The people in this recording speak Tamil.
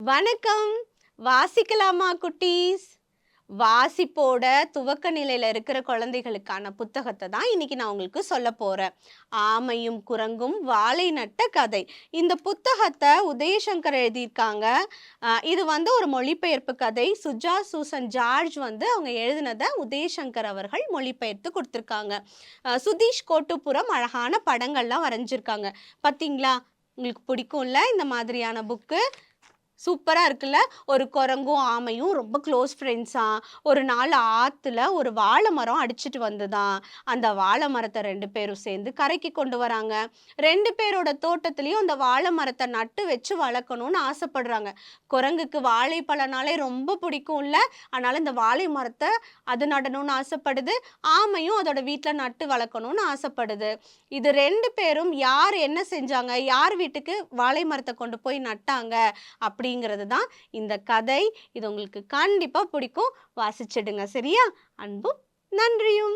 வணக்கம். வாசிக்கலாமா குட்டீஸ்? வாசிப்போட துவக்க நிலையில இருக்கிற குழந்தைகளுக்கான புத்தகத்தை தான் இன்னைக்கு நான் உங்களுக்கு சொல்ல போறேன். ஆமையும் குரங்கும் வாழை நட்ட கதை. இந்த புத்தகத்தை உதயசங்கர் எழுதியிருக்காங்க. இது வந்து ஒரு மொழிபெயர்ப்பு கதை. சுஜா சூசன் ஜார்ஜ் வந்து அவங்க எழுதினதை உதயசங்கர் அவர்கள் மொழிபெயர்த்து கொடுத்துருக்காங்க. சுதீஷ் கோட்டுப்புறம் அழகான படங்கள்லாம் வரைஞ்சிருக்காங்க. பார்த்தீங்களா? உங்களுக்கு பிடிக்கும்ல இந்த மாதிரியான புக்கு? சூப்பரா இருக்குல்ல? ஒரு குரங்கும் ஆமையும் ரொம்ப க்ளோஸ் ஃப்ரெண்ட்ஸா. ஒரு நாள் ஆத்துல ஒரு வாழை மரம் அடிச்சிட்டு வந்துதாம். அந்த வாழை மரத்த 2 பேரும் சேர்ந்து கரைக்கு கொண்டு வராங்க. 2 பேரோட தோட்டத்திலயும் அந்த வாழை மரத்த நட்டு வச்சு வளர்க்கணும்னு ஆசைப்படுறாங்க. குரங்குக்கு வாழைப்பழம்னாலே ரொம்ப பிடிக்கும்ல? அதனால இந்த வாழை மரத்த அது நடணும்னு ஆசைப்படுது. ஆமையும் அதோட வீட்ல நட்டு வளர்க்கணும்னு ஆசைப்படுது. இது 2 பேரும் யார் என்ன செஞ்சாங்க? யார் வீட்டுக்கு வாழை மரத்த கொண்டு போய் நட்டாங்க? அப்படிங்கிறது தான் இந்த கதை. இது உங்களுக்கு கண்டிப்பா பிடிக்கும். வாசிச்சிடுங்க. சரியா? அன்பும் நன்றியும்.